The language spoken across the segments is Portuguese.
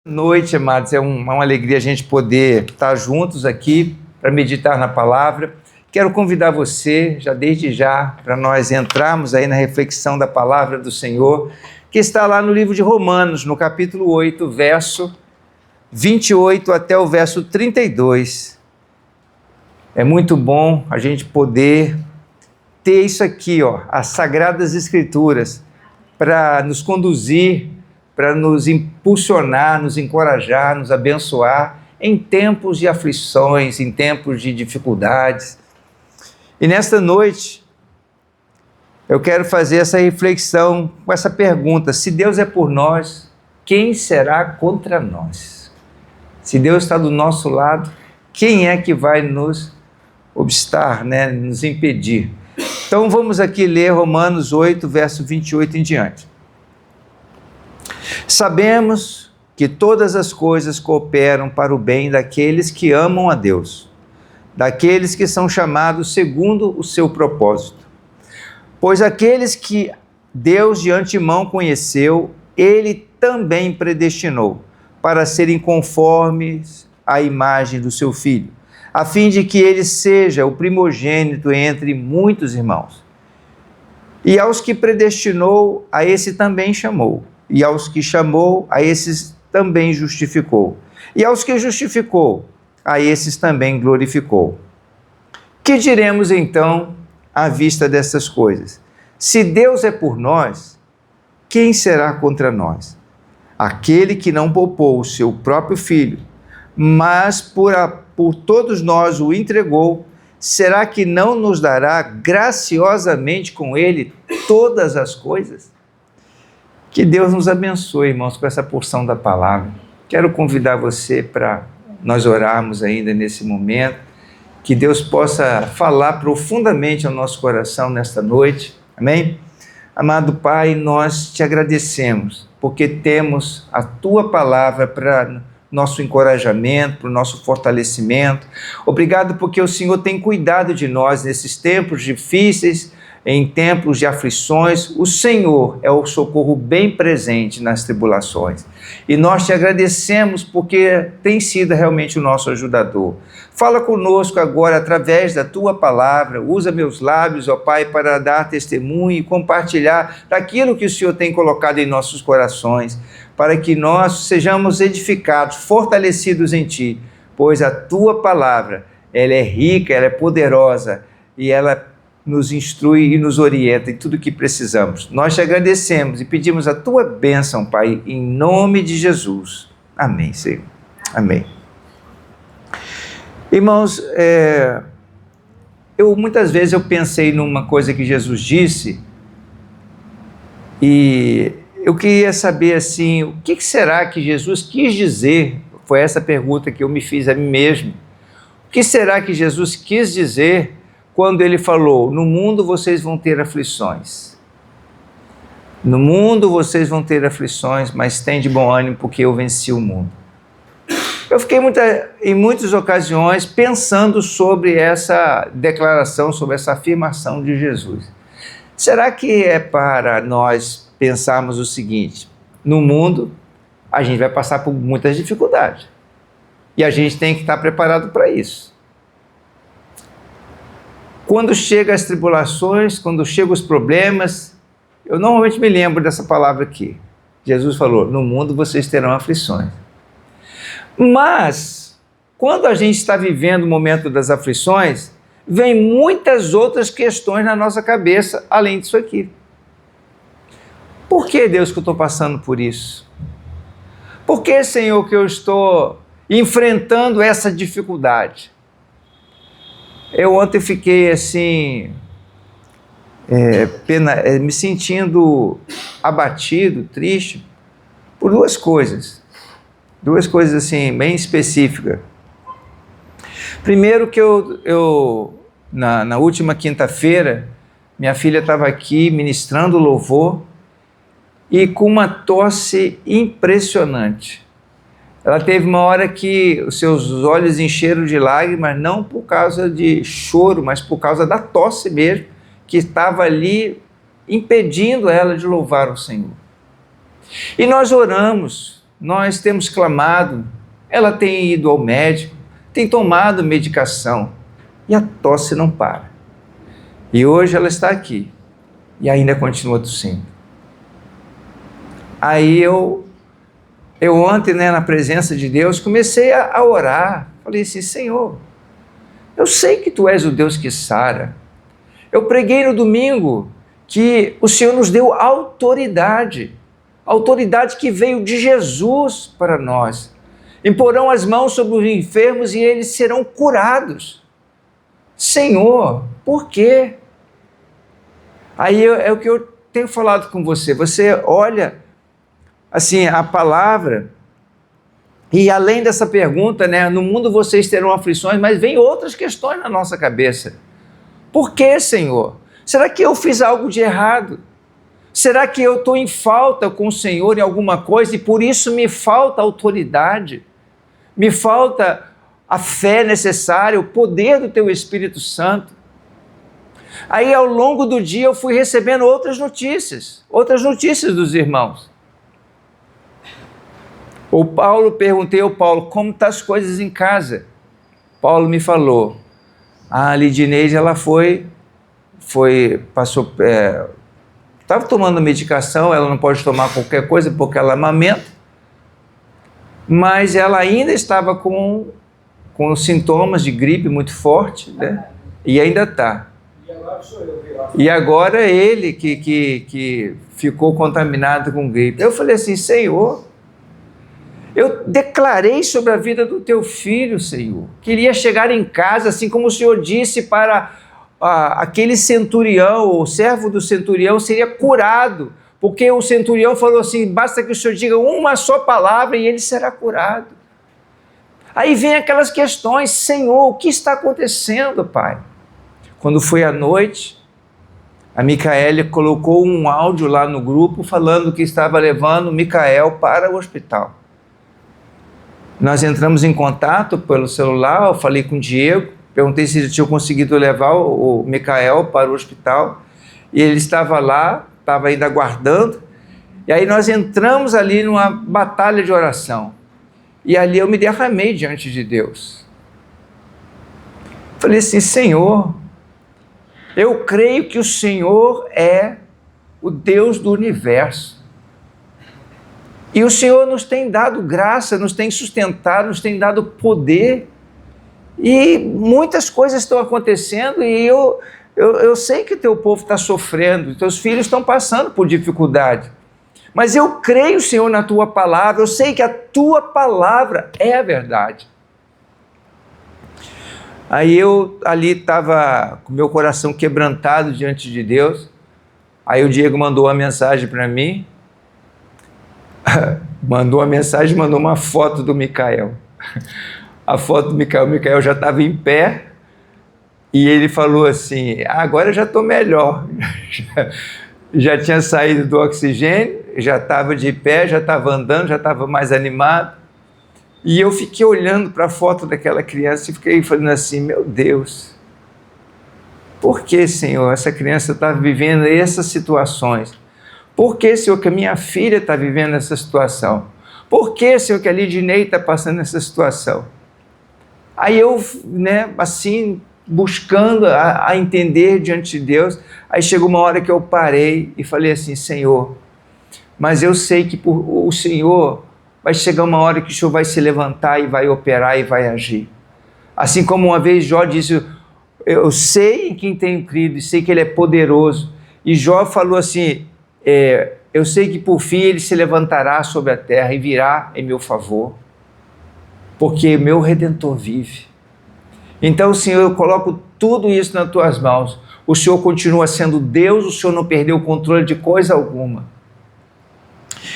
Noite, amados, é uma alegria a gente poder estar juntos aqui para meditar na palavra. Quero convidar você, desde já, para nós entrarmos aí na reflexão da palavra do Senhor, que está lá no livro de Romanos, no capítulo 8, verso 28 até o verso 32. É muito bom a gente poder ter isso aqui, as Sagradas Escrituras, para nos conduzir, para nos impulsionar, nos encorajar, nos abençoar em tempos de aflições, em tempos de dificuldades. E nesta noite, eu quero fazer essa reflexão com essa pergunta: se Deus é por nós, quem será contra nós? Se Deus está do nosso lado, quem é que vai nos obstar, nos impedir? Então vamos aqui ler Romanos 8, verso 28 em diante. Sabemos que todas as coisas cooperam para o bem daqueles que amam a Deus, daqueles que são chamados segundo o seu propósito. Pois aqueles que Deus de antemão conheceu, Ele também predestinou para serem conformes à imagem do seu Filho, a fim de que ele seja o primogênito entre muitos irmãos. E aos que predestinou, a esse também chamou. E aos que chamou, a esses também justificou. E aos que justificou, a esses também glorificou. Que diremos então à vista dessas coisas? Se Deus é por nós, quem será contra nós? Aquele que não poupou o seu próprio Filho, mas por todos nós o entregou, será que não nos dará graciosamente com ele todas as coisas? Que Deus nos abençoe, irmãos, com essa porção da palavra. Quero convidar você para nós orarmos ainda nesse momento, que Deus possa falar profundamente ao nosso coração nesta noite, amém? Amado Pai, nós te agradecemos, porque temos a Tua palavra para nosso encorajamento, para o nosso fortalecimento. Obrigado porque o Senhor tem cuidado de nós nesses tempos difíceis, em tempos de aflições. O Senhor é o socorro bem presente nas tribulações. E nós te agradecemos porque tem sido realmente o nosso ajudador. Fala conosco agora através da Tua palavra. Usa meus lábios, ó Pai, para dar testemunho e compartilhar daquilo que o Senhor tem colocado em nossos corações, para que nós sejamos edificados, fortalecidos em Ti, pois a Tua palavra, ela é rica, ela é poderosa e ela nos instrui e nos orienta em tudo o que precisamos. Nós te agradecemos e pedimos a Tua bênção, Pai, em nome de Jesus. Amém, Senhor. Amém. Irmãos, muitas vezes eu pensei numa coisa que Jesus disse e eu queria saber assim, o que será que Jesus quis dizer? Foi essa pergunta que eu me fiz a mim mesmo. O que será que Jesus quis dizer quando ele falou: no mundo vocês vão ter aflições? No mundo vocês vão ter aflições, mas tem de bom ânimo porque eu venci o mundo. Eu fiquei em muitas ocasiões pensando sobre essa declaração, sobre essa afirmação de Jesus. Será que é para nós pensarmos o seguinte: no mundo a gente vai passar por muitas dificuldades e a gente tem que estar preparado para isso. Quando chegam as tribulações, quando chegam os problemas, eu normalmente me lembro dessa palavra aqui. Jesus falou: no mundo vocês terão aflições. Mas, quando a gente está vivendo o momento das aflições, vem muitas outras questões na nossa cabeça, além disso aqui. Por que, Deus, que eu estou passando por isso? Por que, Senhor, que eu estou enfrentando essa dificuldade? Eu ontem fiquei assim, me sentindo abatido, triste, por duas coisas assim, bem específicas. Primeiro que na última quinta-feira, minha filha estava aqui ministrando louvor e com uma tosse impressionante. Ela teve uma hora que os seus olhos encheram de lágrimas, não por causa de choro, mas por causa da tosse mesmo, que estava ali impedindo ela de louvar o Senhor. E nós oramos nós temos clamado, ela tem ido ao médico, tem tomado medicação e a tosse não para. E hoje ela está aqui e ainda continua tossindo. Aí eu ontem, na presença de Deus, comecei a orar. Falei assim: Senhor, eu sei que Tu és o Deus que sara. Eu preguei no domingo que o Senhor nos deu autoridade que veio de Jesus para nós. Imporão as mãos sobre os enfermos e eles serão curados. Senhor, por quê? Aí é o que eu tenho falado com você. Você olha assim a palavra e além dessa pergunta, no mundo vocês terão aflições, mas vem outras questões na nossa cabeça. Por que, Senhor? Será que eu fiz algo de errado? Será que eu estou em falta com o Senhor em alguma coisa e por isso me falta autoridade? Me falta a fé necessária, o poder do Teu Espírito Santo? Aí ao longo do dia eu fui recebendo outras notícias dos irmãos. Perguntei ao Paulo, como estão as coisas em casa? Paulo me falou, a Lidineide, ela estava tomando medicação, ela não pode tomar qualquer coisa porque ela amamenta, mas ela ainda estava com sintomas de gripe muito forte, e ainda está. E agora ele que ficou contaminado com gripe. Eu falei assim: Senhor, eu declarei sobre a vida do Teu filho, Senhor. Queria chegar em casa, assim como o Senhor disse para aquele centurião, o servo do centurião seria curado, porque o centurião falou assim: basta que o Senhor diga uma só palavra e ele será curado. Aí vem aquelas questões: Senhor, o que está acontecendo, Pai? Quando foi à noite, a Micaélia colocou um áudio lá no grupo falando que estava levando o Micael para o hospital. Nós entramos em contato pelo celular, eu falei com o Diego, perguntei se ele tinha conseguido levar o Micael para o hospital, e ele estava lá, estava ainda aguardando, e aí nós entramos ali numa batalha de oração, e ali eu me derramei diante de Deus. Falei assim: Senhor, eu creio que o Senhor é o Deus do universo. E o Senhor nos tem dado graça, nos tem sustentado, nos tem dado poder. E muitas coisas estão acontecendo e eu sei que teu povo está sofrendo, teus filhos estão passando por dificuldade. Mas eu creio, Senhor, na tua palavra, eu sei que a tua palavra é a verdade. Aí eu ali estava com meu coração quebrantado diante de Deus. Aí o Diego mandou uma mensagem para mim. Mandou uma foto do Micael. A foto do Micael, o Micael já estava em pé. E ele falou assim: agora eu já estou melhor. Já tinha saído do oxigênio, já estava de pé, já estava andando, já estava mais animado. E eu fiquei olhando para a foto daquela criança e fiquei falando assim: meu Deus, por que, Senhor, essa criança está vivendo essas situações? Por que, Senhor, que a minha filha está vivendo essa situação? Por que, Senhor, que a Lidinei está passando essa situação? Aí eu, assim, buscando a entender diante de Deus, aí chegou uma hora que eu parei e falei assim: Senhor, mas eu sei que o Senhor vai chegar uma hora que o Senhor vai se levantar e vai operar e vai agir. Assim como uma vez Jó disse: eu sei em quem tenho crido e sei que Ele é poderoso. E Jó falou assim: eu sei que por fim Ele se levantará sobre a terra e virá em meu favor, porque meu Redentor vive. Então, Senhor, eu coloco tudo isso nas tuas mãos. O Senhor continua sendo Deus, o Senhor não perdeu o controle de coisa alguma.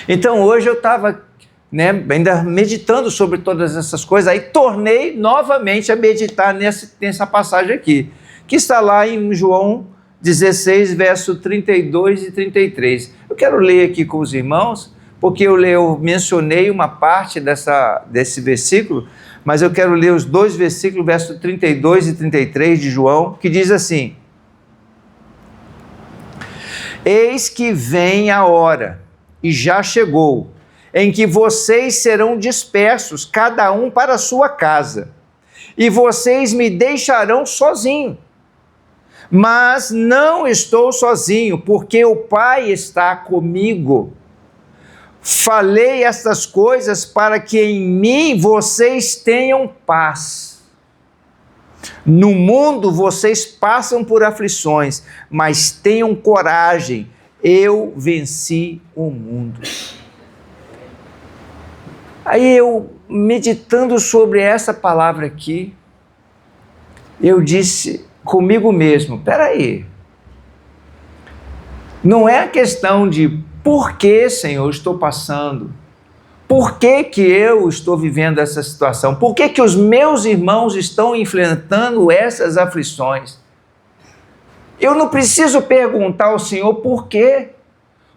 Então hoje eu estava ainda meditando sobre todas essas coisas, aí tornei novamente a meditar nessa passagem aqui, que está lá em João 16, verso 32 e 33. Eu quero ler aqui com os irmãos, porque eu mencionei uma parte desse versículo, mas eu quero ler os dois versículos, verso 32 e 33 de João, que diz assim: eis que vem a hora, e já chegou, em que vocês serão dispersos, cada um para a sua casa, e vocês me deixarão sozinho. Mas não estou sozinho, porque o Pai está comigo. Falei estas coisas para que em mim vocês tenham paz. No mundo vocês passam por aflições, mas tenham coragem, eu venci o mundo. Aí eu, meditando sobre essa palavra aqui, eu disse comigo mesmo, peraí, não é a questão de por que, Senhor, estou passando, por que eu estou vivendo essa situação, por que os meus irmãos estão enfrentando essas aflições. Eu não preciso perguntar ao Senhor por quê,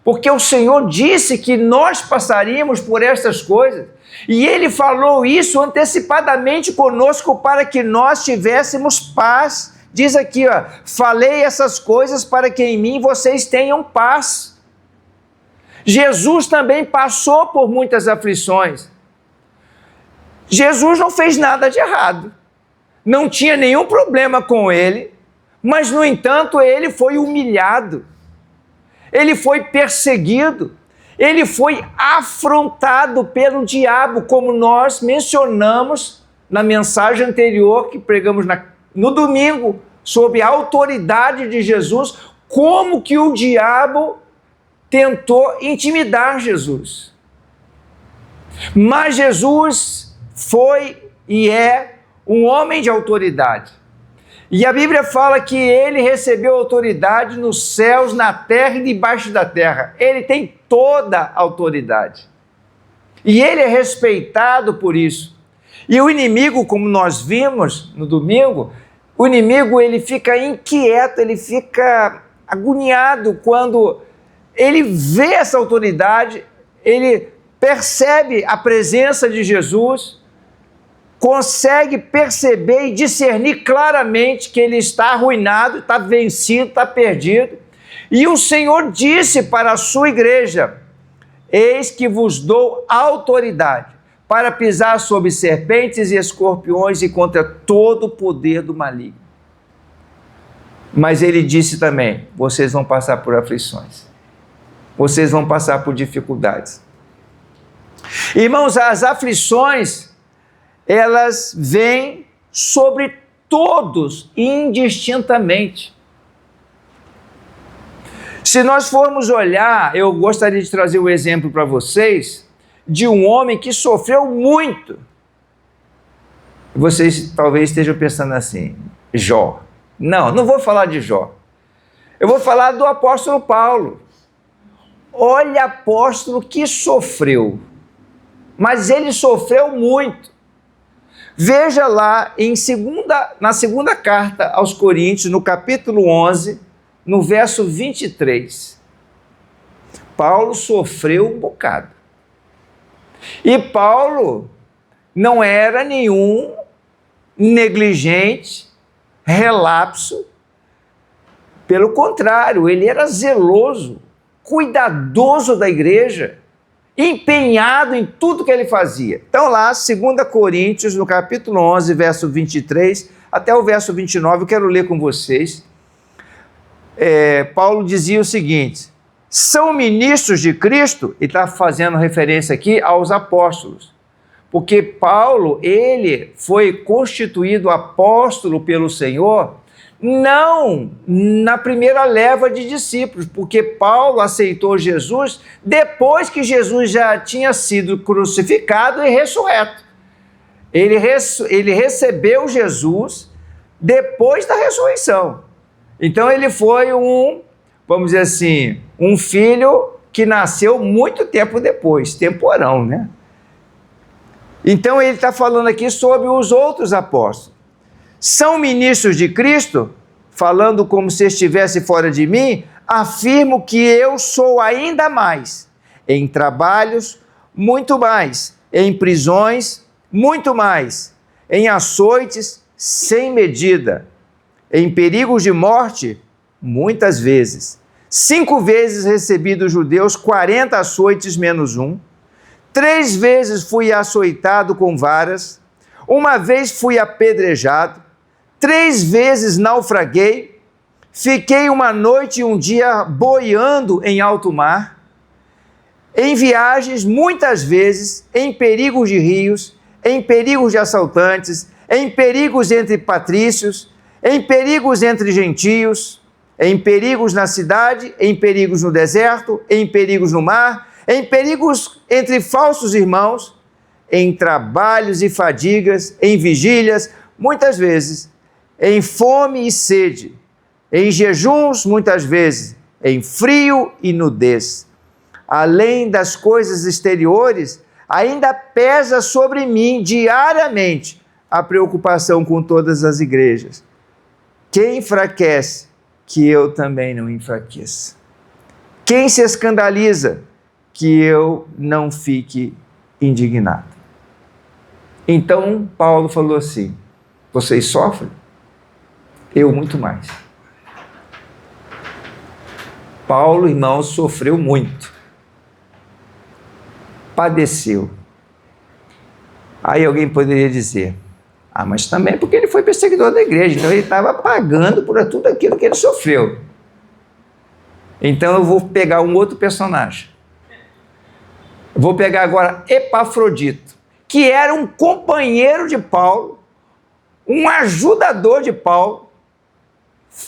porque o Senhor disse que nós passaríamos por essas coisas, e Ele falou isso antecipadamente conosco para que nós tivéssemos paz. Diz aqui, ó, falei essas coisas para que em mim vocês tenham paz. Jesus também passou por muitas aflições. Jesus não fez nada de errado, não tinha nenhum problema com ele, mas no entanto ele foi humilhado, ele foi perseguido, ele foi afrontado pelo diabo, como nós mencionamos na mensagem anterior que pregamos no domingo, sobre a autoridade de Jesus, como que o diabo tentou intimidar Jesus. Mas Jesus foi e é um homem de autoridade. E a Bíblia fala que ele recebeu autoridade nos céus, na terra e debaixo da terra. Ele tem toda a autoridade. E ele é respeitado por isso. E o inimigo, como nós vimos no domingo, o inimigo ele fica inquieto, ele fica agoniado quando ele vê essa autoridade, ele percebe a presença de Jesus, consegue perceber e discernir claramente que ele está arruinado, está vencido, está perdido. E o Senhor disse para a sua igreja: eis que vos dou autoridade para pisar sobre serpentes e escorpiões e contra todo o poder do maligno. Mas ele disse também: vocês vão passar por aflições, vocês vão passar por dificuldades. Irmãos, as aflições, elas vêm sobre todos indistintamente. Se nós formos olhar, eu gostaria de trazer um exemplo para vocês de um homem que sofreu muito. Vocês talvez estejam pensando assim, Jó. Não vou falar de Jó. Eu vou falar do apóstolo Paulo. Olha, apóstolo que sofreu, mas ele sofreu muito. Veja lá na segunda carta aos Coríntios, no capítulo 11, no verso 23. Paulo sofreu um bocado. E Paulo não era nenhum negligente, relapso. Pelo contrário, ele era zeloso, cuidadoso da igreja, empenhado em tudo que ele fazia. Então lá, 2 Coríntios, no capítulo 11, verso 23, até o verso 29, eu quero ler com vocês. Paulo dizia o seguinte: são ministros de Cristo, e está fazendo referência aqui aos apóstolos, porque Paulo, ele foi constituído apóstolo pelo Senhor, não na primeira leva de discípulos, porque Paulo aceitou Jesus depois que Jesus já tinha sido crucificado e ressurreto. Ele recebeu Jesus depois da ressurreição. Então ele foi vamos dizer assim, um filho que nasceu muito tempo depois, temporão, né? Então ele está falando aqui sobre os outros apóstolos. São ministros de Cristo, falando como se estivesse fora de mim, afirmo que eu sou ainda mais, em trabalhos, muito mais, em prisões, muito mais, em açoites, sem medida, em perigos de morte, muitas vezes. 5 vezes recebi dos judeus 40 açoites menos um. 3 vezes fui açoitado com varas, uma vez fui apedrejado, 3 vezes naufraguei, fiquei uma noite e um dia boiando em alto mar, em viagens muitas vezes, em perigos de rios, em perigos de assaltantes, em perigos entre patrícios, em perigos entre gentios, em perigos na cidade, em perigos no deserto, em perigos no mar, em perigos entre falsos irmãos, em trabalhos e fadigas, em vigílias, muitas vezes, em fome e sede, em jejuns, muitas vezes, em frio e nudez. Além das coisas exteriores, ainda pesa sobre mim diariamente a preocupação com todas as igrejas. Quem enfraquece, que eu também não enfraqueça. Quem se escandaliza, que eu não fique indignado. Então, Paulo falou assim: vocês sofrem? Eu muito mais. Paulo, irmãos, sofreu muito. Padeceu. Aí alguém poderia dizer: mas também porque ele foi perseguidor da igreja, então ele estava pagando por tudo aquilo que ele sofreu. Então eu vou pegar um outro personagem. Vou pegar agora Epafrodito, que era um companheiro de Paulo, um ajudador de Paulo.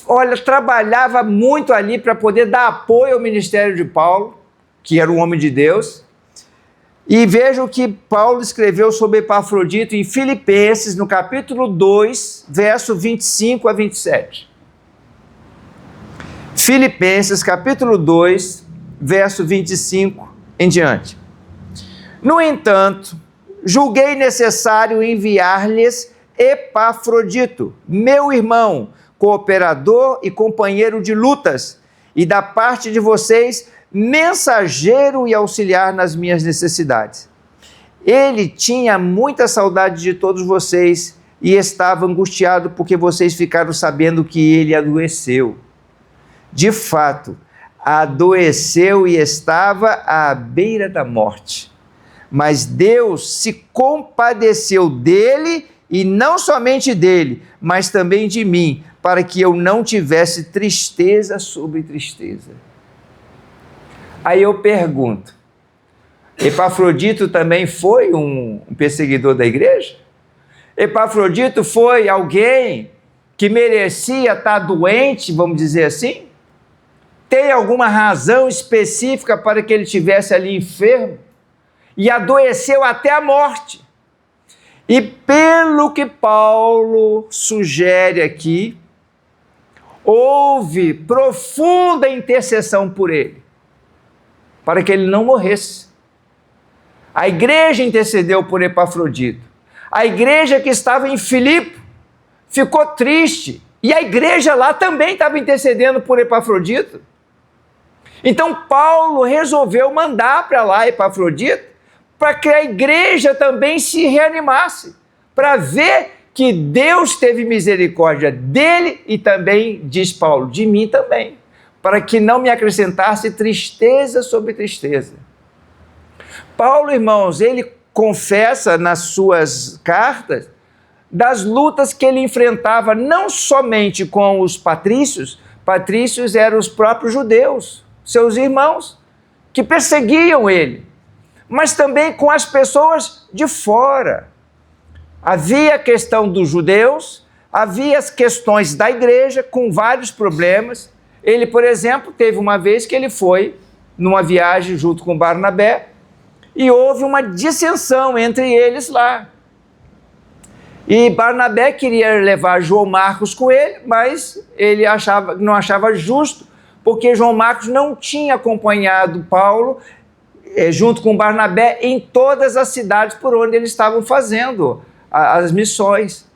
Olha, trabalhava muito ali para poder dar apoio ao ministério de Paulo, que era um homem de Deus. E veja o que Paulo escreveu sobre Epafrodito em Filipenses, no capítulo 2, verso 25 a 27. Filipenses, capítulo 2, verso 25 em diante. No entanto, julguei necessário enviar-lhes Epafrodito, meu irmão, cooperador e companheiro de lutas, e da parte de vocês, mensageiro e auxiliar nas minhas necessidades. Ele tinha muita saudade de todos vocês e estava angustiado porque vocês ficaram sabendo que ele adoeceu. De fato, adoeceu e estava à beira da morte. Mas Deus se compadeceu dele, e não somente dele, mas também de mim, para que eu não tivesse tristeza sobre tristeza. Aí eu pergunto: Epafrodito também foi um perseguidor da igreja? Epafrodito foi alguém que merecia estar doente, vamos dizer assim? Tem alguma razão específica para que ele estivesse ali enfermo? E adoeceu até a morte. E pelo que Paulo sugere aqui, houve profunda intercessão por ele, para que ele não morresse. A igreja intercedeu por Epafrodito. A igreja que estava em Filipe ficou triste, e a igreja lá também estava intercedendo por Epafrodito. Então Paulo resolveu mandar para lá Epafrodito, para que a igreja também se reanimasse, para ver que Deus teve misericórdia dele e também, diz Paulo, de mim também, para que não me acrescentasse tristeza sobre tristeza. Paulo, irmãos, ele confessa nas suas cartas das lutas que ele enfrentava, não somente com os patrícios. Patrícios eram os próprios judeus, seus irmãos, que perseguiam ele, mas também com as pessoas de fora. Havia a questão dos judeus, havia as questões da igreja, com vários problemas. Ele, por exemplo, teve uma vez que ele foi numa viagem junto com Barnabé, e houve uma dissensão entre eles lá. E Barnabé queria levar João Marcos com ele, mas ele não achava justo, porque João Marcos não tinha acompanhado Paulo junto com Barnabé em todas as cidades por onde eles estavam fazendo as missões.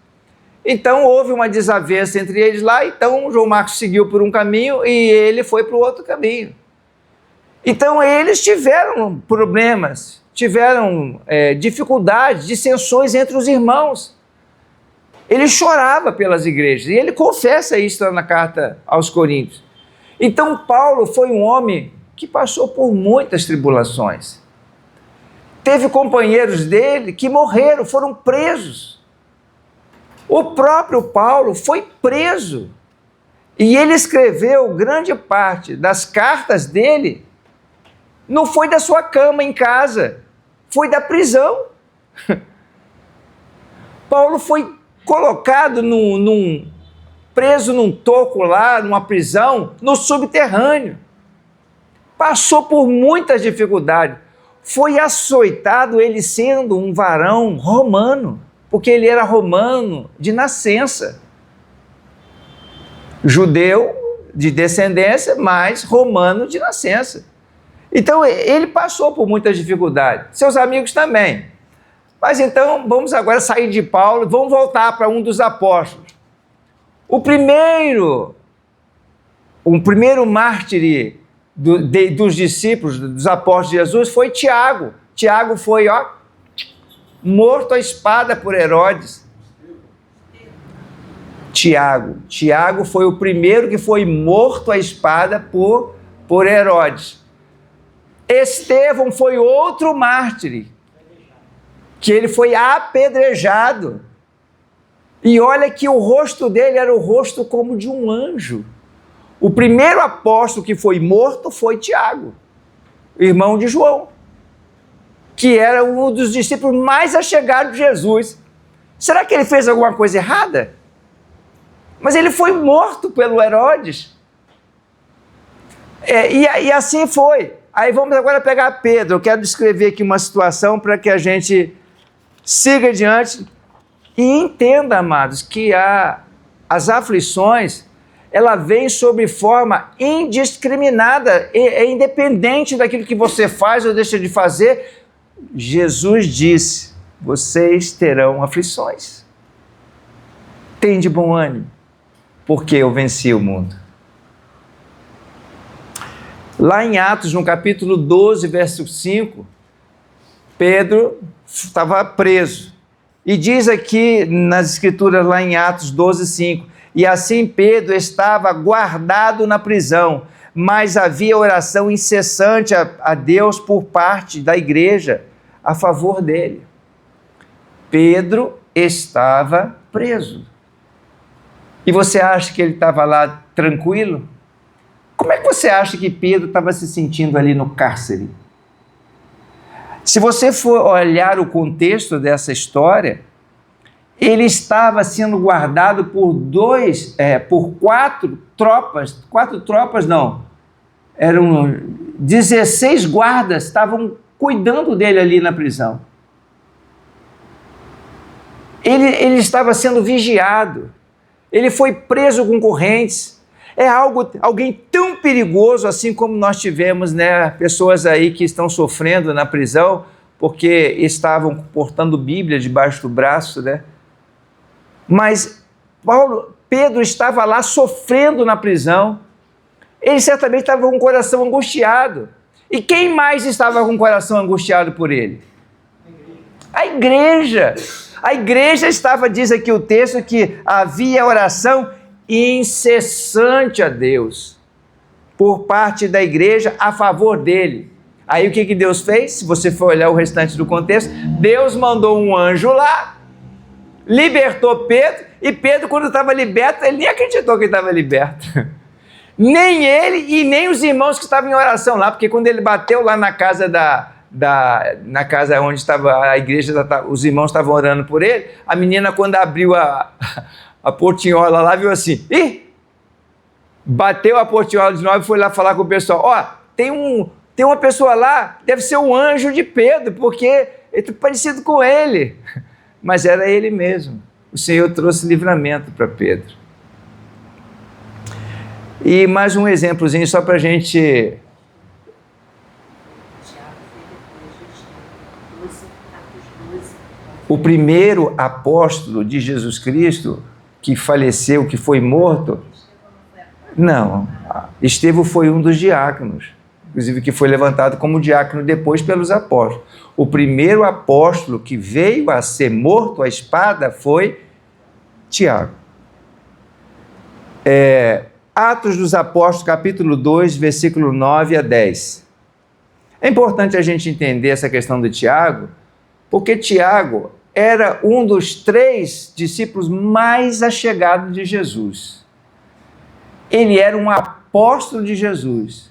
Então houve uma desavença entre eles lá, então João Marcos seguiu por um caminho e ele foi para o outro caminho. Então eles tiveram problemas, tiveram dificuldades, dissensões entre os irmãos. Ele chorava pelas igrejas, e ele confessa isso lá na carta aos Coríntios. Então Paulo foi um homem que passou por muitas tribulações. teve companheiros dele que morreram, foram presos. O próprio Paulo foi preso. E ele escreveu grande parte das cartas dele, não foi da sua cama em casa, foi da prisão. Paulo foi colocado preso num toco lá, numa prisão, no subterrâneo. Passou por muitas dificuldades. Foi açoitado ele sendo um varão romano, porque ele era romano de nascença. Judeu de descendência, mas romano de nascença. Então ele passou por muitas dificuldades. Seus amigos também. Mas então vamos agora sair de Paulo e vamos voltar para um dos apóstolos. O primeiro mártir dos discípulos, dos apóstolos de Jesus, foi Tiago. Tiago foi, morto à espada por Herodes. Tiago foi o primeiro que foi morto à espada por Herodes. Estevão foi outro mártir, que ele foi apedrejado. E olha que o rosto dele era o rosto como de um anjo. O primeiro apóstolo que foi morto foi Tiago, irmão de João, que era um dos discípulos mais achegados de Jesus. Será que ele fez alguma coisa errada? Mas ele foi morto pelo Herodes. E assim foi. Aí vamos agora pegar Pedro. Eu quero descrever aqui uma situação para que a gente siga adiante e entenda, amados, que as aflições, ela vem sob forma indiscriminada, é independente daquilo que você faz ou deixa de fazer. Jesus disse: vocês terão aflições. Tende bom ânimo, porque eu venci o mundo. Lá em Atos, no capítulo 12, verso 5, Pedro estava preso. E diz aqui nas escrituras, lá em Atos 12, 5, e assim Pedro estava guardado na prisão, mas havia oração incessante a Deus por parte da igreja a favor dele. Pedro estava preso. E você acha que ele estava lá tranquilo? Como é que você acha que Pedro estava se sentindo ali no cárcere? Se você for olhar o contexto dessa história, ele estava sendo guardado por quatro tropas, eram 16 guardas, estavam cuidando dele ali na prisão. Ele estava sendo vigiado, ele foi preso com correntes. É alguém tão perigoso, assim como nós tivemos, né, pessoas aí que estão sofrendo na prisão porque estavam portando Bíblia debaixo do braço, né? Mas Pedro estava lá sofrendo na prisão. Ele certamente estava com o coração angustiado. E quem mais estava com o coração angustiado por ele? A igreja. A igreja estava, diz aqui o texto, que havia oração incessante a Deus por parte da igreja a favor dele. Aí o que Deus fez? Se você for olhar o restante do contexto, Deus mandou um anjo lá, libertou Pedro, e Pedro, quando estava liberto, ele nem acreditou que estava liberto. Nem ele e nem os irmãos que estavam em oração lá, porque quando ele bateu lá na casa na casa onde estava a igreja, os irmãos estavam orando por ele, a menina, quando abriu a portinhola lá, viu assim, bateu a portinhola de novo e foi lá falar com o pessoal, tem uma pessoa lá, deve ser o anjo de Pedro, porque ele está parecido com ele. Mas era ele mesmo. O Senhor trouxe livramento para Pedro. E mais um exemplozinho só para a gente... O primeiro apóstolo de Jesus Cristo que faleceu, que foi morto, não, Estevão foi um dos diáconos, inclusive que foi levantado como diácono depois pelos apóstolos. O primeiro apóstolo que veio a ser morto à espada foi Tiago. Atos dos Apóstolos, capítulo 2, versículo 9 a 10. É importante a gente entender essa questão de Tiago, porque Tiago era um dos 3 discípulos mais achegados de Jesus. Ele era um apóstolo de Jesus.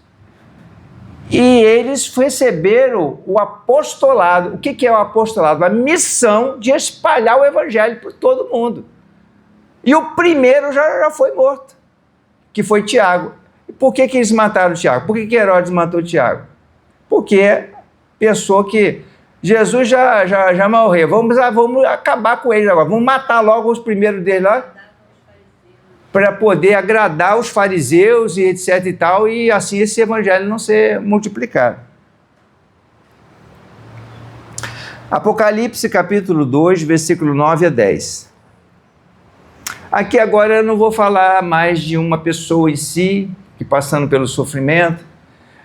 E eles receberam o apostolado. O que é o apostolado? A missão de espalhar o evangelho por todo mundo. E o primeiro já foi morto, que foi Tiago. E por que eles mataram Tiago? Por que Herodes matou Tiago? Porque pensou que Jesus já morreu, vamos acabar com eles agora, vamos matar logo os primeiros deles lá, para poder agradar os fariseus e etc e tal, e assim esse evangelho não ser multiplicado. Apocalipse capítulo 2, versículo 9 a 10. Aqui agora eu não vou falar mais de uma pessoa em si, que passando pelo sofrimento,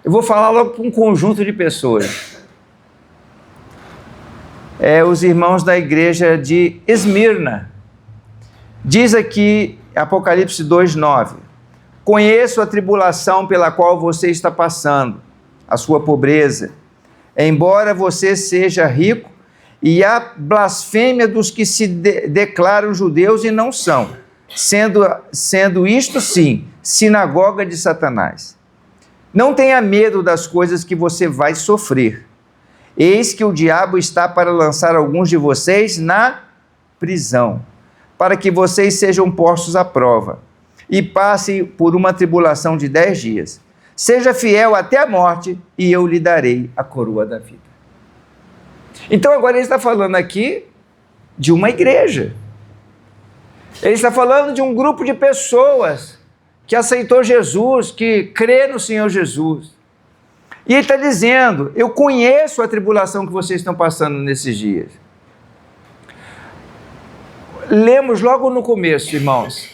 eu vou falar logo para um conjunto de pessoas. Os irmãos da igreja de Esmirna. Diz aqui, Apocalipse 2:9, conheço a tribulação pela qual você está passando, a sua pobreza, embora você seja rico, e a blasfêmia dos que se declaram judeus e não são, sendo isto sim, sinagoga de Satanás. Não tenha medo das coisas que você vai sofrer. Eis que o diabo está para lançar alguns de vocês na prisão, para que vocês sejam postos à prova e passem por uma tribulação de 10 dias. Seja fiel até a morte e eu lhe darei a coroa da vida. Então agora ele está falando aqui de uma igreja. Ele está falando de um grupo de pessoas que aceitou Jesus, que crê no Senhor Jesus. E ele está dizendo, eu conheço a tribulação que vocês estão passando nesses dias. Lemos logo no começo, irmãos,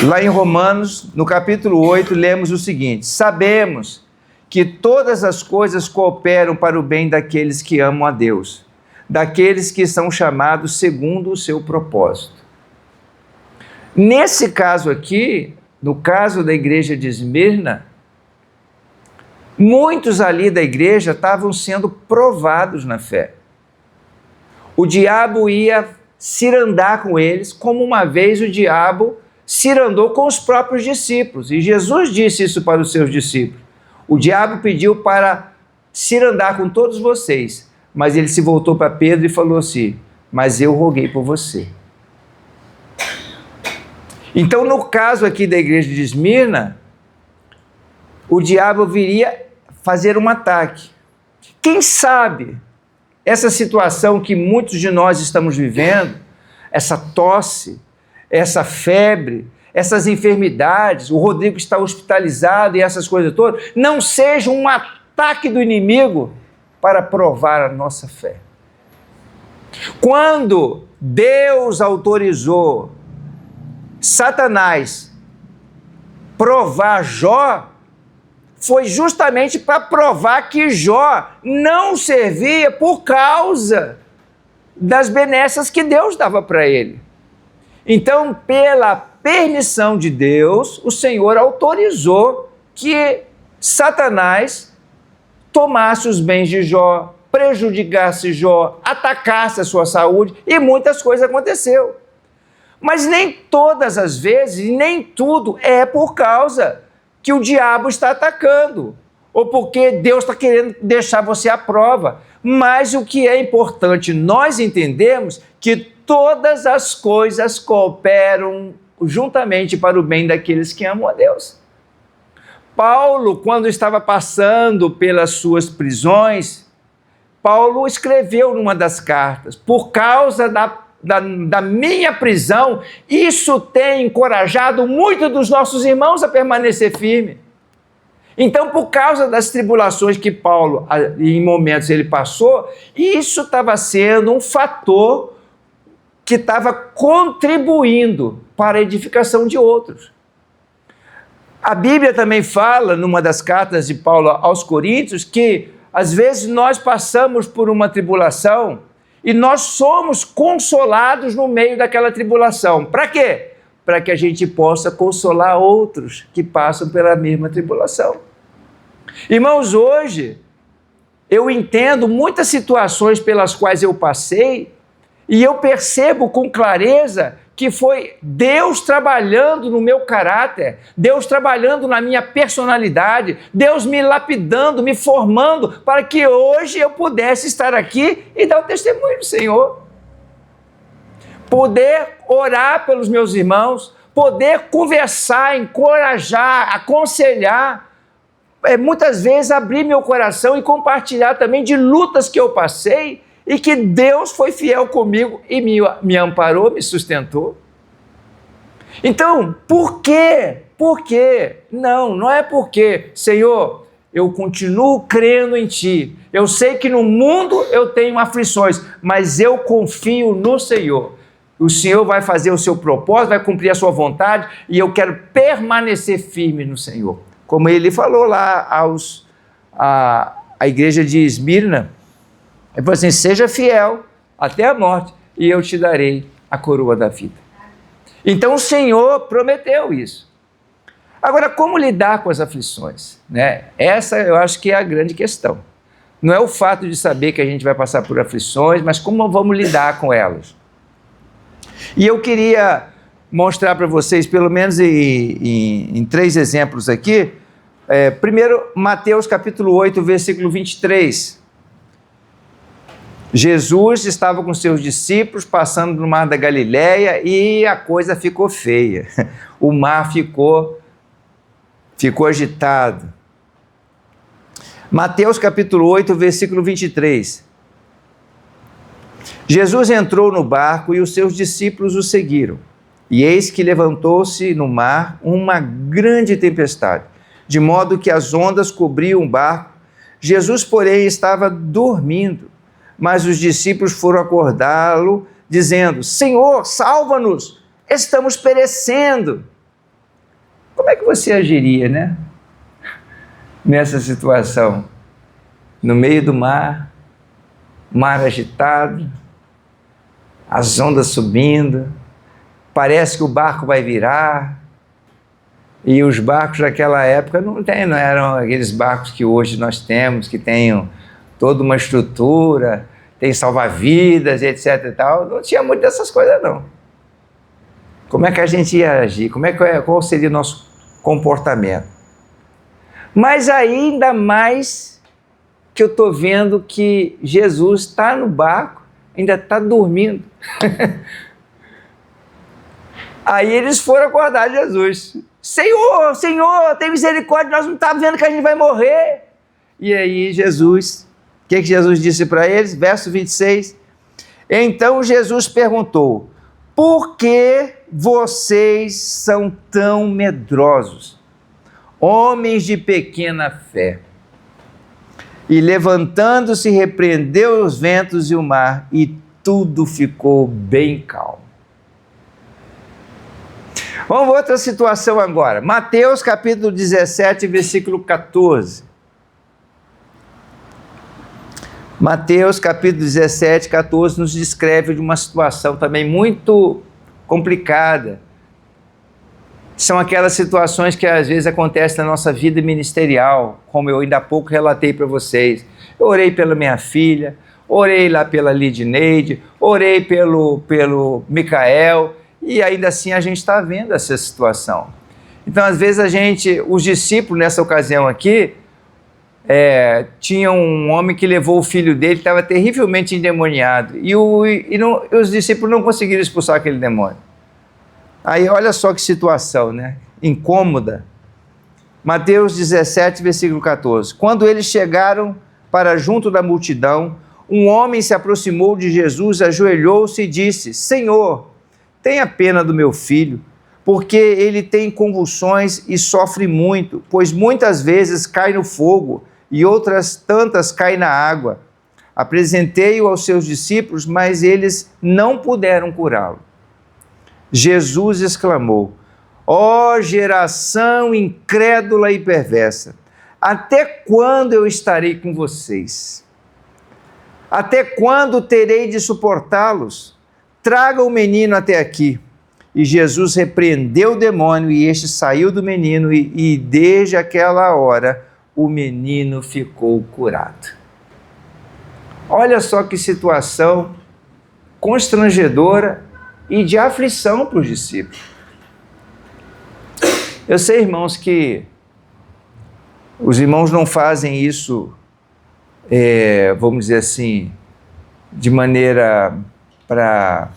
lá em Romanos, no capítulo 8, lemos o seguinte: sabemos que todas as coisas cooperam para o bem daqueles que amam a Deus, daqueles que são chamados segundo o seu propósito. Nesse caso aqui, no caso da igreja de Esmirna, muitos ali da igreja estavam sendo provados na fé. O diabo ia cirandar com eles, como uma vez o diabo cirandou com os próprios discípulos. E Jesus disse isso para os seus discípulos. O diabo pediu para cirandar com todos vocês, mas ele se voltou para Pedro e falou assim: mas eu roguei por você. Então, no caso aqui da igreja de Esmirna, o diabo viria fazer um ataque. Quem sabe essa situação que muitos de nós estamos vivendo, essa tosse, essa febre, essas enfermidades, o Rodrigo está hospitalizado e essas coisas todas, não seja um ataque do inimigo para provar a nossa fé. Quando Deus autorizou Satanás provar Jó, foi justamente para provar que Jó não servia por causa das benesses que Deus dava para ele. Então, pela permissão de Deus, o Senhor autorizou que Satanás tomasse os bens de Jó, prejudicasse Jó, atacasse a sua saúde, e muitas coisas aconteceram. Mas nem todas as vezes, nem tudo é por causa que o diabo está atacando, ou porque Deus está querendo deixar você à prova. Mas o que é importante nós entendemos que todas as coisas cooperam juntamente para o bem daqueles que amam a Deus. Paulo, quando estava passando pelas suas prisões, Paulo escreveu numa das cartas: por causa da minha prisão, isso tem encorajado muito dos nossos irmãos a permanecer firme. Então, por causa das tribulações que Paulo, em momentos, ele passou, isso estava sendo um fator que estava contribuindo para a edificação de outros. A Bíblia também fala, numa das cartas de Paulo aos Coríntios, que às vezes nós passamos por uma tribulação e nós somos consolados no meio daquela tribulação. Para quê? Para que a gente possa consolar outros que passam pela mesma tribulação. Irmãos, hoje eu entendo muitas situações pelas quais eu passei e eu percebo com clareza que foi Deus trabalhando no meu caráter, Deus trabalhando na minha personalidade, Deus me lapidando, me formando para que hoje eu pudesse estar aqui e dar o testemunho do Senhor. Poder orar pelos meus irmãos, poder conversar, encorajar, aconselhar, muitas vezes abrir meu coração e compartilhar também de lutas que eu passei e que Deus foi fiel comigo e me amparou, me sustentou. Então, por quê? Por quê? Não é porque, Senhor, eu continuo crendo em Ti. Eu sei que no mundo eu tenho aflições, mas eu confio no Senhor. O Senhor vai fazer o seu propósito, vai cumprir a sua vontade e eu quero permanecer firme no Senhor. Como ele falou lá à igreja de Esmirna, ele falou assim, seja fiel até a morte e eu te darei a coroa da vida. Então o Senhor prometeu isso. Agora, como lidar com as aflições? Né? Essa eu acho que é a grande questão. Não é o fato de saber que a gente vai passar por aflições, mas como vamos lidar com elas. E eu queria mostrar para vocês, pelo menos em 3 exemplos aqui. Primeiro, Mateus capítulo 8, versículo 23. Jesus estava com seus discípulos passando no mar da Galileia e a coisa ficou feia. O mar ficou agitado. Mateus capítulo 8, versículo 23. Jesus entrou no barco e os seus discípulos o seguiram. E eis que levantou-se no mar uma grande tempestade, de modo que as ondas cobriam o barco. Jesus, porém, estava dormindo, mas os discípulos foram acordá-lo, dizendo, Senhor, salva-nos, estamos perecendo. Como é que você agiria, né? Nessa situação, no meio do mar agitado, as ondas subindo, parece que o barco vai virar, e os barcos daquela época não eram aqueles barcos que hoje nós temos, que tenham toda uma estrutura, tem salva-vidas, etc. e tal. Não tinha muito dessas coisas, não. Como é que a gente ia agir? Qual seria o nosso comportamento? Mas ainda mais que eu estou vendo que Jesus está no barco, ainda está dormindo. Aí eles foram acordar Jesus. Senhor, Senhor, tem misericórdia, nós não estamos vendo que a gente vai morrer. E aí Jesus, o que Jesus disse para eles? Verso 26. Então Jesus perguntou, por que vocês são tão medrosos, homens de pequena fé? E levantando-se, repreendeu os ventos e o mar, e tudo ficou bem calmo. Vamos ver outra situação agora. Mateus capítulo 17, versículo 14. Mateus capítulo 17, 14 nos descreve de uma situação também muito complicada. São aquelas situações que às vezes acontecem na nossa vida ministerial, como eu ainda há pouco relatei para vocês. Eu orei pela minha filha, orei lá pela Lidneide, orei pelo Micael, e ainda assim a gente está vendo essa situação. Então, às vezes os discípulos nessa ocasião aqui, tinha um homem que levou o filho dele, que estava terrivelmente endemoniado, e os discípulos não conseguiram expulsar aquele demônio. Aí olha só que situação, né? Incômoda. Mateus 17, versículo 14. Quando eles chegaram para junto da multidão, um homem se aproximou de Jesus, ajoelhou-se e disse, Senhor, tenha pena do meu filho, porque ele tem convulsões e sofre muito, pois muitas vezes cai no fogo e outras tantas caem na água. Apresentei-o aos seus discípulos, mas eles não puderam curá-lo. Jesus exclamou, ó geração incrédula e perversa, até quando eu estarei com vocês? Até quando terei de suportá-los? Traga o menino até aqui. E Jesus repreendeu o demônio e este saiu do menino e desde aquela hora o menino ficou curado. Olha só que situação constrangedora e de aflição para os discípulos. Eu sei, irmãos, que os irmãos não fazem isso, vamos dizer assim, de maneira para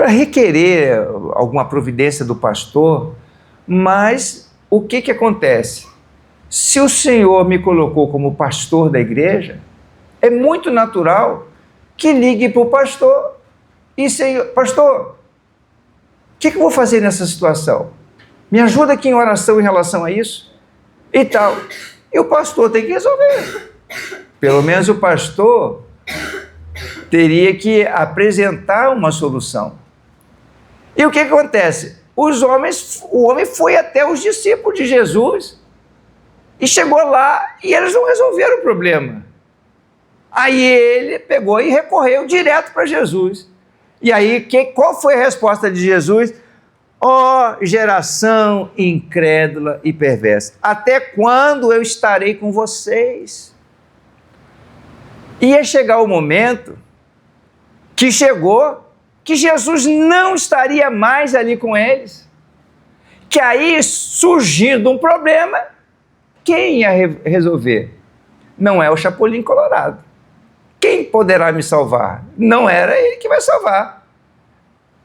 requerer alguma providência do pastor, mas o que acontece? Se o Senhor me colocou como pastor da igreja, é muito natural que ligue para o pastor e Senhor, pastor, o que eu vou fazer nessa situação? Me ajuda aqui em oração em relação a isso e tal. E o pastor tem que resolver. Pelo menos o pastor teria que apresentar uma solução. E o que acontece? O homem foi até os discípulos de Jesus e chegou lá e eles não resolveram o problema. Aí ele pegou e recorreu direto para Jesus. E aí, qual foi a resposta de Jesus? Ó geração incrédula e perversa, até quando eu estarei com vocês? Ia chegar o momento que chegou, que Jesus não estaria mais ali com eles. Que aí, surgindo um problema, quem ia resolver? Não é o Chapolin Colorado. Quem poderá me salvar? Não era ele que vai salvar.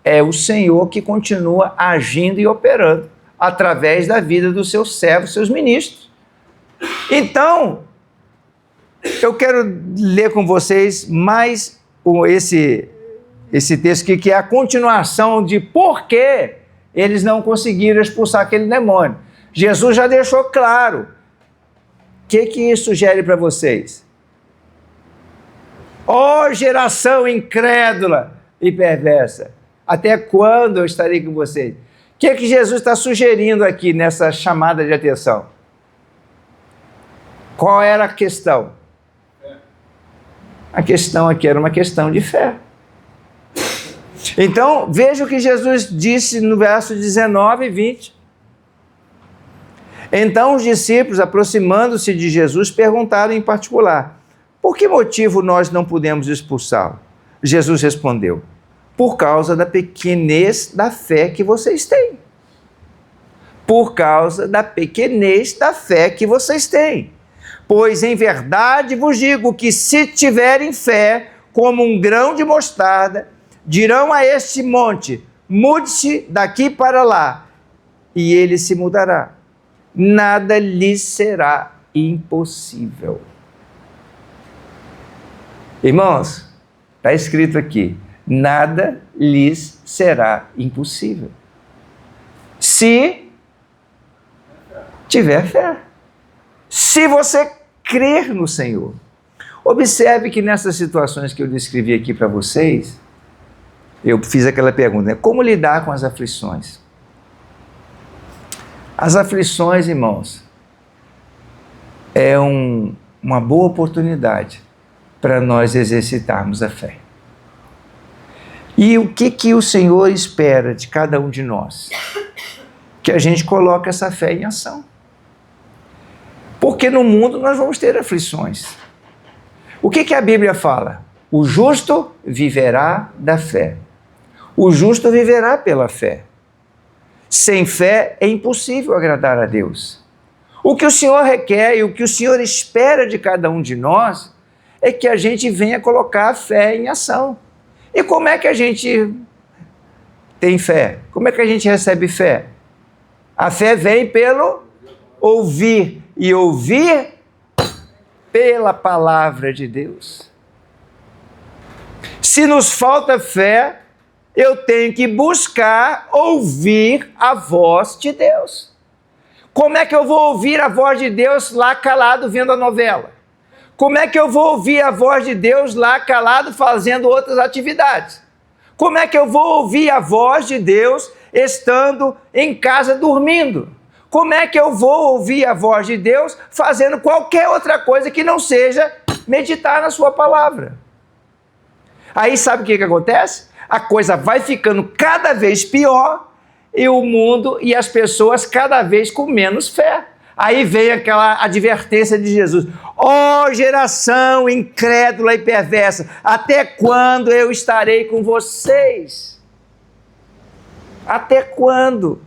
É o Senhor que continua agindo e operando através da vida dos seus servos, seus ministros. Então, eu quero ler com vocês mais esse texto que é a continuação de por que eles não conseguiram expulsar aquele demônio. Jesus já deixou claro. O que isso sugere para vocês? Ó geração incrédula e perversa, até quando eu estarei com vocês? O que Jesus está sugerindo aqui nessa chamada de atenção? Qual era a questão? A questão aqui era uma questão de fé. Então, veja o que Jesus disse no verso 19 e 20. Então os discípulos, aproximando-se de Jesus, perguntaram em particular: por que motivo nós não podemos expulsá-lo? Jesus respondeu: por causa da pequenez da fé que vocês têm. Por causa da pequenez da fé que vocês têm. Pois em verdade vos digo que se tiverem fé como um grão de mostarda, dirão a este monte: mude-se daqui para lá, e ele se mudará. Nada lhes será impossível. Irmãos, está escrito aqui: nada lhes será impossível. Se tiver fé. Se você crer no Senhor. Observe que nessas situações que eu descrevi aqui para vocês, eu fiz aquela pergunta, né? Como lidar com as aflições? As aflições, irmãos, é uma boa oportunidade para nós exercitarmos a fé. E o que o Senhor espera de cada um de nós? Que a gente coloque essa fé em ação. Porque no mundo nós vamos ter aflições. O que a Bíblia fala? O justo viverá da fé. O justo viverá pela fé. Sem fé é impossível agradar a Deus. O que o Senhor requer e o que o Senhor espera de cada um de nós é que a gente venha colocar a fé em ação. E como é que a gente tem fé? Como é que a gente recebe fé? A fé vem pelo ouvir, e ouvir pela palavra de Deus. Se nos falta fé, eu tenho que buscar ouvir a voz de Deus. Como é que eu vou ouvir a voz de Deus lá calado vendo a novela? Como é que eu vou ouvir a voz de Deus lá calado fazendo outras atividades? Como é que eu vou ouvir a voz de Deus estando em casa dormindo? Como é que eu vou ouvir a voz de Deus fazendo qualquer outra coisa que não seja meditar na sua palavra? Aí sabe o que acontece? A coisa vai ficando cada vez pior e o mundo e as pessoas cada vez com menos fé. Aí vem aquela advertência de Jesus: ó geração incrédula e perversa, até quando eu estarei com vocês? Até quando?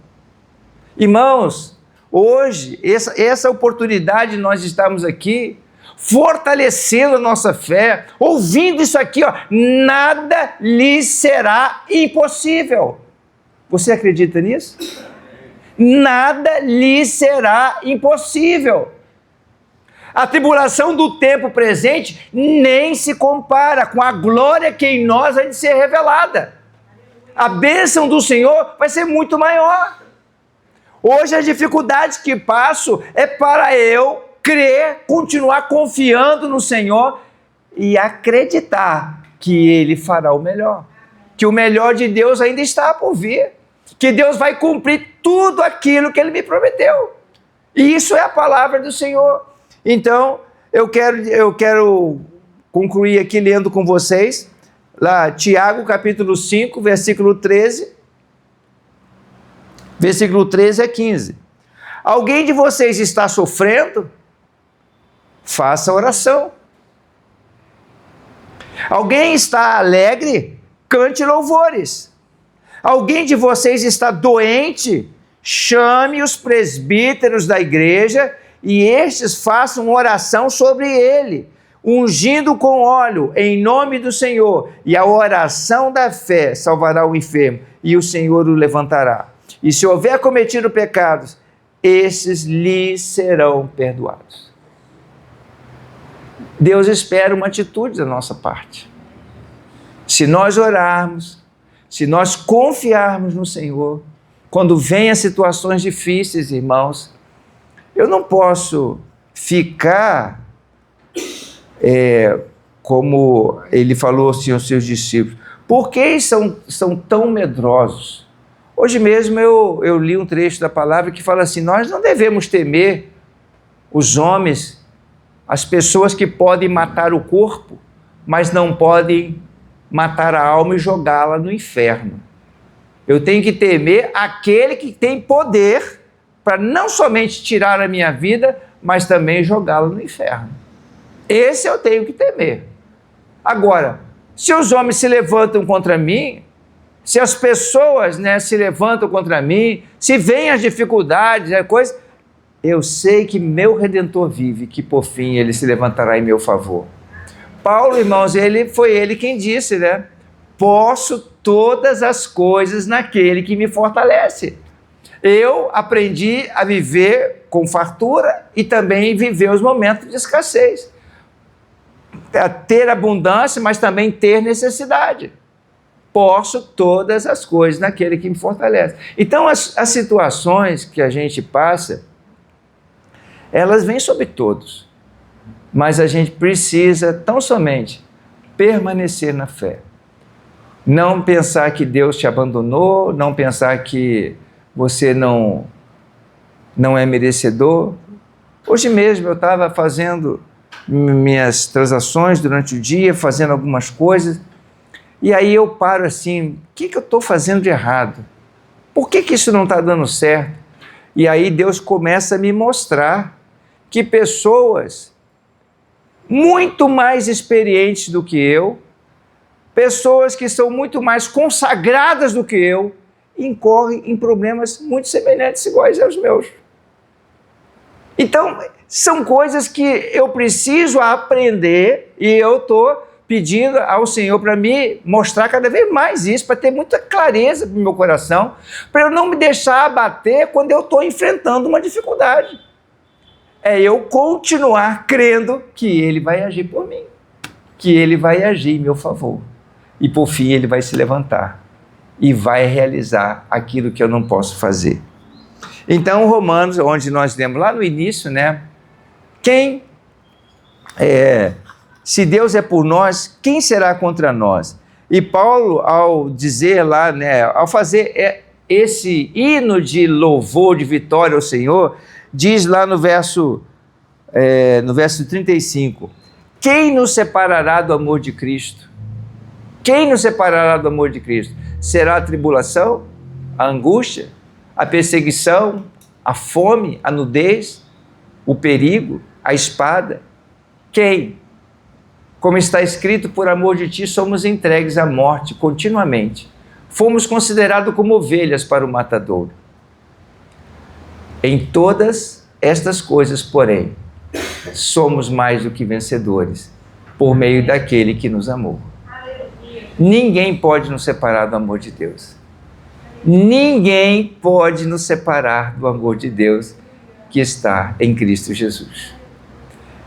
Irmãos, hoje, essa oportunidade de nós estamos aqui, fortalecendo a nossa fé, ouvindo isso aqui, ó, nada lhe será impossível. Você acredita nisso? Nada lhe será impossível. A tribulação do tempo presente nem se compara com a glória que em nós há de ser revelada. A bênção do Senhor vai ser muito maior. Hoje as dificuldades que passo é para eu crer, continuar confiando no Senhor e acreditar que Ele fará o melhor. Que o melhor de Deus ainda está por vir. Que Deus vai cumprir tudo aquilo que Ele me prometeu. E isso é a palavra do Senhor. Então, eu quero concluir aqui lendo com vocês, lá, Tiago capítulo 5, versículo 13. Versículo 13 a 15. Alguém de vocês está sofrendo? Faça oração. Alguém está alegre? Cante louvores. Alguém de vocês está doente? Chame os presbíteros da igreja e estes façam oração sobre ele, ungindo com óleo em nome do Senhor. E a oração da fé salvará o enfermo e o Senhor o levantará. E se houver cometido pecados, esses lhe serão perdoados. Deus espera uma atitude da nossa parte. Se nós orarmos, se nós confiarmos no Senhor, quando vem as situações difíceis, irmãos, eu não posso ficar como ele falou assim aos seus discípulos. Por que são tão medrosos? Hoje mesmo eu li um trecho da palavra que fala assim: nós não devemos temer os homens, as pessoas que podem matar o corpo, mas não podem matar a alma e jogá-la no inferno. Eu tenho que temer aquele que tem poder para não somente tirar a minha vida, mas também jogá-la no inferno. Esse eu tenho que temer. Agora, se os homens se levantam contra mim, se as pessoas, se levantam contra mim, se vêm as dificuldades, eu sei que meu Redentor vive, que por fim ele se levantará em meu favor. Paulo, irmãos, foi ele quem disse, posso todas as coisas naquele que me fortalece. Eu aprendi a viver com fartura e também viver os momentos de escassez. A ter abundância, mas também ter necessidade. Posso todas as coisas naquele que me fortalece. Então, as situações que a gente passa, elas vêm sobre todos. Mas a gente precisa tão somente permanecer na fé. Não pensar que Deus te abandonou, não pensar que você não é merecedor. Hoje mesmo eu estava fazendo minhas transações durante o dia, fazendo algumas coisas, e aí eu paro assim: o que eu estou fazendo de errado? Por que isso não está dando certo? E aí Deus começa a me mostrar que pessoas muito mais experientes do que eu, pessoas que são muito mais consagradas do que eu, incorrem em problemas muito semelhantes, iguais aos meus. Então, são coisas que eu preciso aprender e eu estou pedindo ao Senhor para me mostrar cada vez mais isso, para ter muita clareza no meu coração, para eu não me deixar abater quando eu estou enfrentando uma dificuldade. É eu continuar crendo que Ele vai agir por mim, que Ele vai agir em meu favor. E por fim Ele vai se levantar e vai realizar aquilo que eu não posso fazer. Então, Romanos, onde nós lemos lá no início, se Deus é por nós, quem será contra nós? E Paulo, ao dizer lá, ao fazer esse hino de louvor, de vitória ao Senhor, diz lá no verso 35, quem nos separará do amor de Cristo? Quem nos separará do amor de Cristo? Será a tribulação, a angústia, a perseguição, a fome, a nudez, o perigo, a espada. Quem? Como está escrito, por amor de ti somos entregues à morte continuamente. Fomos considerados como ovelhas para o matadouro. Em todas estas coisas, porém, somos mais do que vencedores, por meio daquele que nos amou. Ninguém pode nos separar do amor de Deus. Ninguém pode nos separar do amor de Deus que está em Cristo Jesus.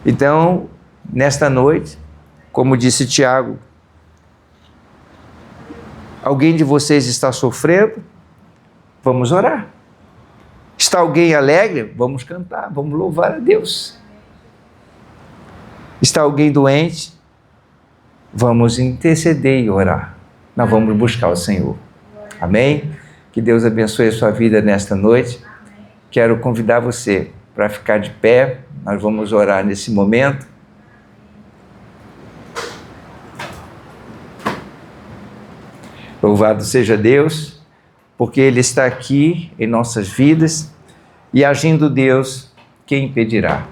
Então, nesta noite, como disse Tiago, alguém de vocês está sofrendo? Vamos orar. Está alguém alegre? Vamos cantar, vamos louvar a Deus. Está alguém doente? Vamos interceder e orar. Nós vamos buscar o Senhor. Amém? Que Deus abençoe a sua vida nesta noite. Quero convidar você para ficar de pé. Nós vamos orar nesse momento. Louvado seja Deus, porque Ele está aqui em nossas vidas e agindo Deus, quem impedirá?